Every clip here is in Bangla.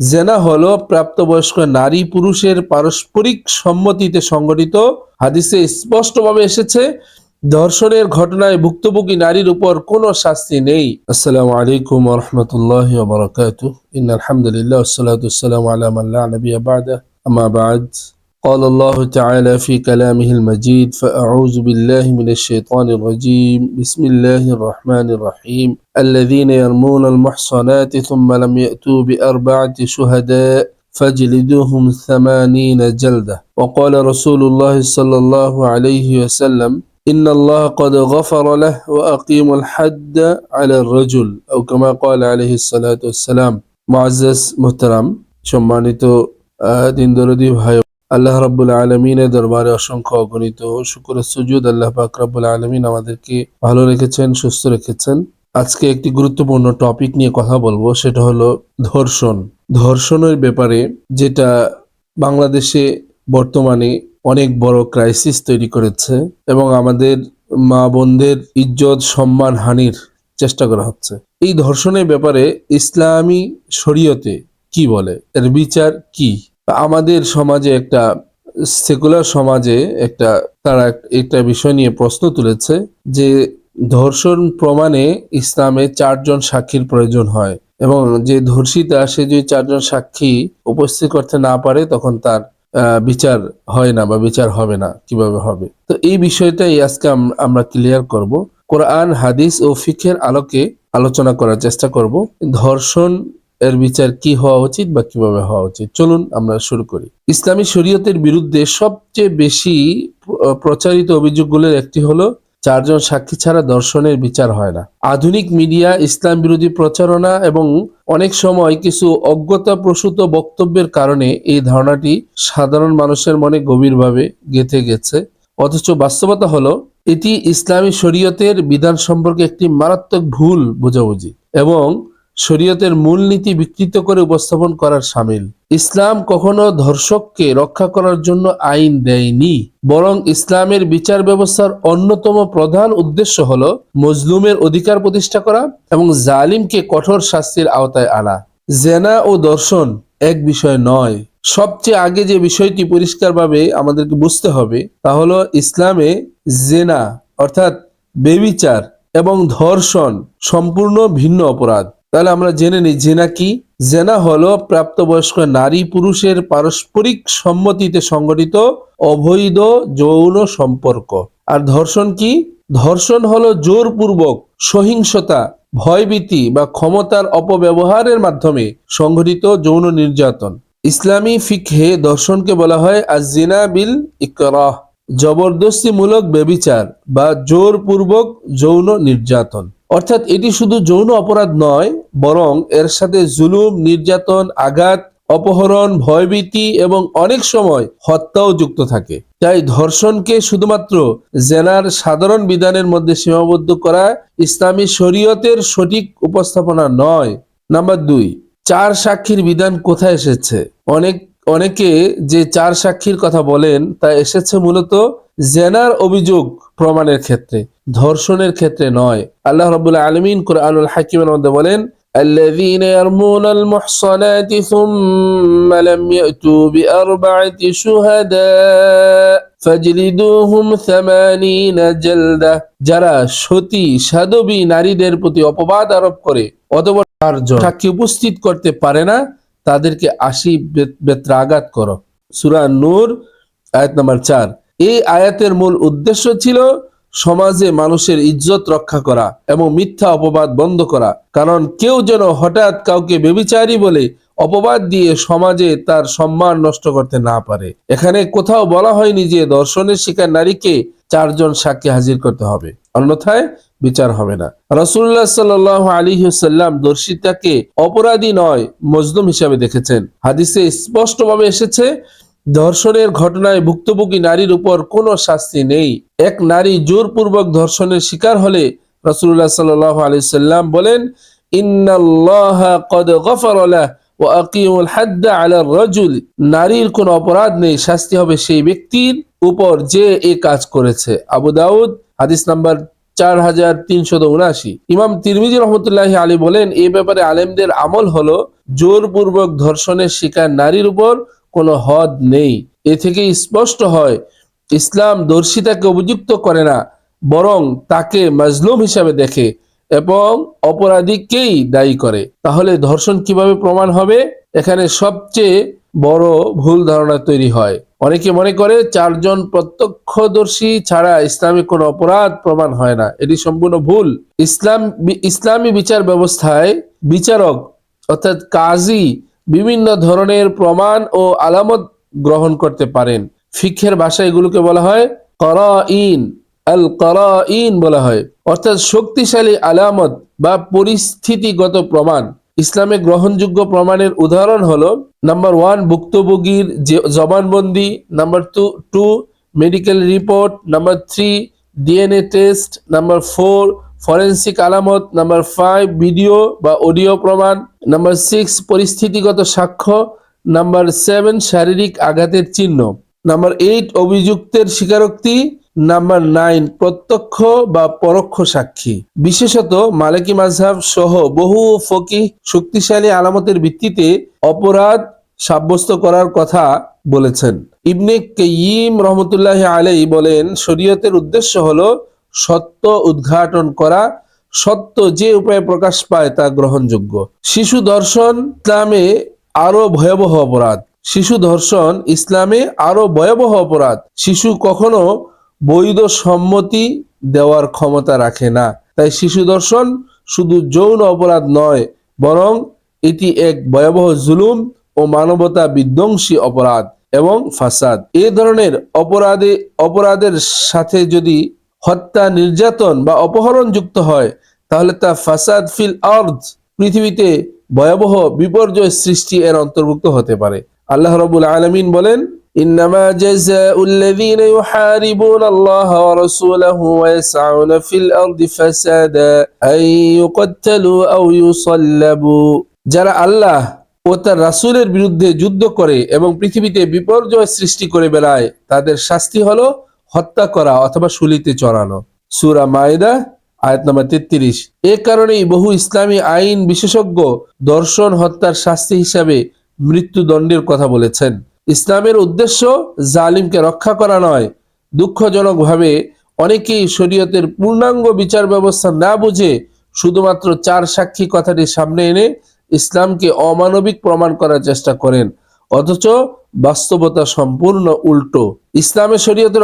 জেনা হলো প্রাপ্তবয়স্ক নারী পুরুষের পারস্পরিক সম্মতিতে সংঘটিত। হাদিসে স্পষ্টভাবে এসেছে ধর্ষণের ঘটনায় ভুক্তভোগী নারীর উপর কোনো শাস্তি নেই। আসসালামু আলাইকুম ওয়া রাহমাতুল্লাহি ওয়া বারাকাতুহু। ইন্নাল হামদুলিল্লাহ ওয়াসসালাতু ওয়াসসালামু আলা মান লা নাবিয়্যা বা'দা। আম্মা বা'দ। قال الله تعالى في كلامه المجيد فأعوذ بالله من الشيطان الرجيم بسم الله الرحمن الرحيم الذين يرمون المحصنات ثم لم يأتوا بأربعة شهداء فاجلدوهم 80 جلدة وقال رسول الله صلى الله عليه وسلم إن الله قد غفر له وأقيموا الحد على الرجل أو كما قال عليه الصلاة والسلام। মুআজ্জাজ মুহতারাম, সম্মানিত দিন দরদি ভাই, আল্লাহ রাব্বুল আলামিনের দরবারে অসংখ্য অগণিত শুকর সুজুদ। আল্লাহ পাক রাব্বুল আলামিন আমাদেরকে ভালো রেখেছেন, সুস্থ রেখেছেন। আজকে একটি গুরুত্বপূর্ণ টপিক নিয়ে কথা বলবো, সেটা হলো ধর্ষণ। ধর্ষণের ব্যাপারে যেটা বাংলাদেশে বর্তমানে অনেক বড় ক্রাইসিস তৈরি করেছে এবং আমাদের মা বোনদের ইজ্জত সম্মান হানির চেষ্টা করা হচ্ছে। এই ধর্ষণের ব্যাপারে ইসলামী শরীয়তে কি বলে, এর বিচার কি? আমাদের সমাজে একটা সেকুলার সমাজে তারা একটা বিষয় নিয়ে প্রশ্ন তুলেছে যে ধর্ষণ প্রমাণে ইসলামে 4 জন সাক্ষীর প্রয়োজন হয় এবং যে ধর্ষিতা সে যদি 4 জন সাক্ষী উপস্থিত করতে না পারে তখন তার বিচার হয় না বা বিচার হবে না। কিভাবে হবে? তো এই বিষয়টাই আজকে আমরা ক্লিয়ার করব। কোরআন, হাদিস ও ফিকহের আলোকে আলোচনা করার চেষ্টা করব। ধর্ষণ এর বিচার কি হওয়া উচিত বা কিভাবে হওয়া উচিত। চলুন আমরা শুরু করি। ইসলামী শরীয়তের বিরুদ্ধে সবচেয়ে বেশি প্রচারিত অভিযোগগুলোর একটি হলো 4 জন সাক্ষী ছাড়া ধর্ষণের বিচার হয় না। আধুনিক মিডিয়া, ইসলাম বিরোধী প্রচারণা এবং অনেক সময় কিছু অজ্ঞতাপ্রসূত বক্তব্যের কারণে এই ধারণাটি সাধারণ মানুষের মনে গভীরভাবে গেঁথে গেছে। অথচ বাস্তবতা হলো এটি ইসলামী শরীয়তের বিধান সম্পর্কে একটি মারাত্মক ভুল বোঝাবুঝি এবং শরীয়তের মূলনীতি বিকৃত করে উপস্থাপন করার শামিল। ইসলাম কখনো ধর্ষককে রক্ষা করার জন্য আইন দেয়নি, বরং ইসলামের বিচার ব্যবস্থার অন্যতম প্রধান উদ্দেশ্য হলো মজলুমের অধিকার প্রতিষ্ঠা করা এবং জালিমকে কঠোর শাস্তির আওতায় আনা। জেনা ও ধর্ষণ এক বিষয় নয়। সবচেয়ে আগে যে বিষয়টি পরিষ্কারভাবে আমাদেরকে বুঝতে হবে তা হলো ইসলামে জেনা অর্থাৎ ব্যভিচার এবং ধর্ষণ সম্পূর্ণ ভিন্ন অপরাধ। তাহলে আমরা জেনে নিই জেনা কি। জেনা হলো প্রাপ্তবয়স্ক নারী পুরুষের পারস্পরিক সম্মতিতে সংঘটিত অবৈধ যৌন সম্পর্ক। আর ধর্ষণ কি? ধর্ষণ হলো জোরপূর্বক, সহিংসতা, ভয়ভীতি বা ক্ষমতার অপব্যবহারের মাধ্যমে সংঘটিত যৌন নির্যাতন। ইসলামী ফিকহে ধর্ষণকে বলা হয় আজ-জিনা বিল ইকরাহ, জবরদস্তিমূলক ব্যভিচার বা জোরপূর্বক যৌন নির্যাতন। অর্থাৎ এটি শুধু যৌন অপরাধ নয়, বরং এর সাথে জুলুম, নির্যাতন, আঘাত, অপহরণ, ভয়ভীতি এবং অনেক সময় হত্যাও যুক্ত থাকে। তাই ধর্ষণকে শুধুমাত্র জেনার সাধারণ বিধানের মধ্যে সীমাবদ্ধ করা ইসলামী শরীয়তের সঠিক উপস্থাপনা নয়। নাম্বার 2, 4 সাক্ষীর বিধান কোথায় এসেছে? অনেকে যে 4 সাক্ষীর কথা বলেন তা এসেছে মূলত জেনার অভিযোগ প্রমাণের ক্ষেত্রে, ধর্ষণের ক্ষেত্রে নয়। আল্লাহ রাব্বুল আলামিন কুরআনুল হাকিমের মধ্যে বলেন الذين يرمون المحصنات ثم لم يأتوا بأربعة شهداء فاجلدوهم 80 جلدة। যারা সতী সাধবী নারীদের প্রতি অপবাদ আরোপ করে অথবা 4 জন সাক্ষী উপস্থিত করতে পারে না তাদেরকে 80 বেত্রাঘাত করো। সূরা নূর আয়াত নাম্বার 4। এই আয়াতের মূল উদ্দেশ্য ছিল সমাজে মানুষের ইজ্জত রক্ষা করা এবং মিথ্যা অপবাদ বন্ধ করা। কারণ কেউ যেন হঠাৎ কাউকে ব্যভিচারী বলে অপবাদ দিয়ে সমাজে তার সম্মান নষ্ট করতে না পারে। এখানে কোথাও বলা হয়নি যে ধর্ষণের শিকার নারীকে 4 জন সাক্ষী হাজির করতে হবে, অন্যথায় বিচার হবে না। রাসূলুল্লাহ সাল্লাল্লাহু আলাইহি ওয়াসাল্লাম ধর্ষিতাকে অপরাধী নয়, মজলুম হিসাবে দেখেছেন। হাদিসে স্পষ্টভাবে এসেছে ধর্ষণের ঘটনায় ভুক্তভোগী নারীর উপর কোনো শাস্তি নেই। এক নারী জোরপূর্বক ধর্ষণের শিকার হলে রাসূলুল্লাহ সাল্লাল্লাহু আলাইহি ওয়াসাল্লাম বলেন ইন্নাল্লাহা ক্বাদ গফারা লাহু ওয়া আকিমুল হাদ্দা আলার রাজুল। নারীর কোনো অপরাধ নেই, শাস্তি হবে সেই ব্যক্তির উপর যে এই কাজ করেছে। আবু দাউদ হাদিস নাম্বার 4379। ইমাম তিরমিজি রহমতুল্লাহি আলাইহি বলেন, এই ব্যাপারে আলেমদের আমল হলো জোরপূর্বক ধর্ষণের শিকার নারীর উপর কোনো হদ নেই। এ থেকে স্পষ্ট হয় ইসলাম দর্শিতাকে অভিযুক্ত করে না, বরং তাকে মাজলুম হিসাবে দেখে এবং অপরাধীকেই দায়ী করে। তাহলে ধর্ষণ কিভাবে প্রমাণ হবে? এখানে সবচেয়ে বড় ভুল ধারণা তৈরি হয়। অনেকে মনে করে 4 জন প্রত্যক্ষদর্শী ছাড়া ইসলামে কোনো অপরাধ প্রমাণ হয় না। এটি সম্পূর্ণ ভুল। ইসলামী বিচার ব্যবস্থায় বিচারক অর্থাৎ কাজী বিভিন্ন ধরনের প্রমাণ ও আলামত গ্রহণ করতে পারেন। ফিকহের ভাষায় এগুলোকে বলা হয় করাইন, আল করাইন বলা হয়, অর্থাৎ শক্তিশালী আলামত বা পরিস্থিতিগত প্রমাণ। ইসলামে গ্রহণযোগ্য প্রমাণের উদাহরণ হলো নাম্বার 1 ভুক্তভোগীর জবানবন্দি, number 2 medical report, number 3 DNA test, number 4 forensic আলামত, নাম্বার 5 ভিডিও বা অডিও প্রমাণ, নাম্বার 6 পরিস্থিতিগত সাক্ষ্য, নাম্বার 7 শারীরিক আঘাতের চিহ্ন, নাম্বার 8 অভিযুক্তের স্বীকারোক্তি, নাম্বার 9 প্রত্যক্ষ বা পরোক্ষ সাক্ষী। বিশেষত মালিকি মাযহাব সহ বহু ফকিহ শক্তিশালী আলামতের ভিত্তিতে অপরাধ সাব্যস্ত করার কথা বলেছেন। ইবনে কাইয়িম রহমতুল্লাহি আলাইহি বলেন, শরীয়তের উদ্দেশ্য হলো সত্য উদ্ঘাটন করা, সত্য যে উপায়ে প্রকাশ পায় তা গ্রহণযোগ্য। শিশু ধর্ষণ ইসলামে আরো ভয়াবহ অপরাধ। শিশু ধর্ষণ ইসলামে আরো ভয়াবহ অপরাধ। শিশু কখনো বৈধ সম্মতি দেওয়ার ক্ষমতা রাখে না। তাই শিশু ধর্ষণ শুধু যৌন অপরাধ নয়, বরং এটি এক ভয়াবহ জুলুম ও মানবতা বিধ্বংসী অপরাধ এবং ফাসাদ। এই ধরনের অপরাধের সাথে যদি হত্যা, নির্যাতন বা অপহরণ যুক্ত হয়, তাহলে তা ফাসাদ ফিল আরদ, পৃথিবীতে ভয়াবহ বিপর্যয় সৃষ্টি এর অন্তর্ভুক্ত হতে পারে। আল্লাহ রাব্বুল আলামিন বলেন, ইন্নামা জাযাউল্লাযীনা ইউহারিবুনাল্লাহা ওয়া রাসূলাহু ওয়া ইয়াসআউনা ফিল আরদি ফাসাদা আন ইউকাত্তালু আও ইউসাল্লাবু। যারা আল্লাহ ও তার রাসূলের বিরুদ্ধে যুদ্ধ করে এবং পৃথিবীতে বিপর্যয় সৃষ্টি করে বেড়ায়, তাদের শাস্তি হলো হত্যা করা অথবা শুলিতে চড়ানো। সূরা মায়েদা আয়াত নম্বর 33। এ কারণেই বহু ইসলামী আইন বিশেষজ্ঞ ধর্ষণ হত্যার শাস্তি হিসাবে মৃত্যুদণ্ডের কথা বলেছেন। ইসলামের উদ্দেশ্য জালিমকে রক্ষা করা নয়। দুঃখজনকভাবে অনেকেই শরীয়তের পূর্ণাঙ্গ বিচার ব্যবস্থা না বুঝে শুধুমাত্র 4 সাক্ষী কথাটি সামনে এনে ইসলামকে অমানবিক প্রমাণ করার চেষ্টা করেন, অথচ বাস্তবতা সম্পূর্ণ উল্টো। ইসলামের শরীয়তের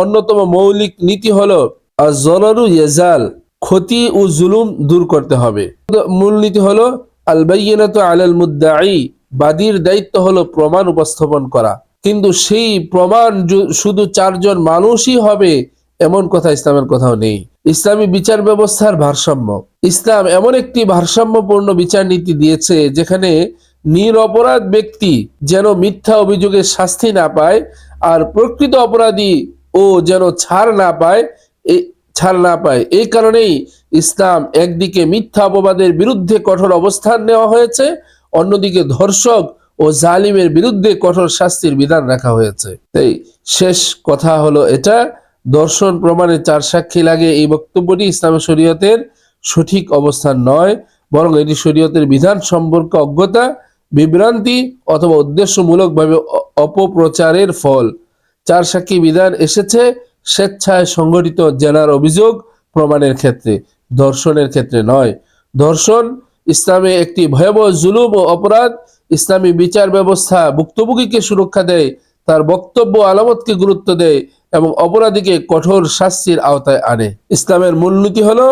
অন্যতম মৌলিক নীতি হলো আয-যারারু ইয়াজাল, ক্ষতি ও জুলুম দূর করতে হবে। মূলনীতি হলো আল বায়িনাতু আলাল মুদ্দাঈ, বাদীর দায়িত্ব হলো প্রমাণ উপস্থাপন করা। কিন্তু সেই প্রমাণ শুধু 4 জন মানুষই হবে এমন কথা ইসলামের কোথাও নেই। ইসলামী বিচার ব্যবস্থার ভারসাম্য। ইসলাম এমন একটি ভারসাম্যপূর্ণ বিচার নীতি দিয়েছে যেখানে নিরপরাধ ব্যক্তি যেন মিথ্যা অভিযোগের শাস্তি না পায়, আর প্রকৃত অপরাধী ও যেন ছাড় না পায়। এই কারণেই ইসলাম একদিকে মিথ্যা অপবাদের বিরুদ্ধে কঠোর অবস্থান নেওয়া হয়েছে, অন্যদিকে ধর্ষক ও জালিমের বিরুদ্ধে কঠোর শাস্তির বিধান রাখা হয়েছে। তাই শেষ কথা হলো এটা, ধর্ষণ প্রমাণে 4 সাক্ষী লাগে এই বক্তব্যটি ইসলামের শরীয়তের সঠিক অবস্থান নয়, বরং এটি শরীয়তের বিধান সম্পর্কে অজ্ঞতা, বিভ্রান্তি অথবা উদ্দেশ্যমূলকভাবে অপপ্রচারের ফল। 4 সাক্ষী বিধান এসেছে স্বেচ্ছায় সংগঠিত জেনার অভিযোগ প্রমাণের ক্ষেত্রে, ধর্ষণের ক্ষেত্রে নয়। ধর্ষণ ইসলামে একটি ভয়াবহ জুলুম ও অপরাধ। ইসলামী বিচার ব্যবস্থা ভুক্তভোগীকে সুরক্ষা দেয়, তার বক্তব্য আলামতকে গুরুত্ব দেয় এবং অপরাধীকে কঠোর শাস্তির আওতায় আনে। ইসলামের মূলনীতি হলো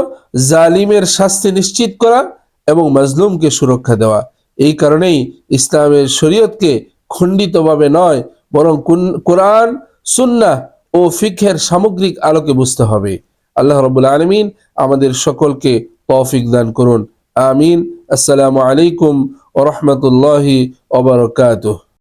জালিমের শাস্তি নিশ্চিত করা এবং মাজলুমকে সুরক্ষা দেওয়া। এই কারণেই ইসলামের শরীয়তকে খণ্ডিতভাবে নয়, বরং কোরআন, সুন্নাহ ও ফিকহের সামগ্রিক আলোকে বুঝতে হবে। আল্লাহ রাব্বুল আলামিন আমাদের সকলকে তৌফিক দান করুন। আমিন। আসসালামু আলাইকুম ওয়া রাহমাতুল্লাহি ওয়া বারাকাতুহু।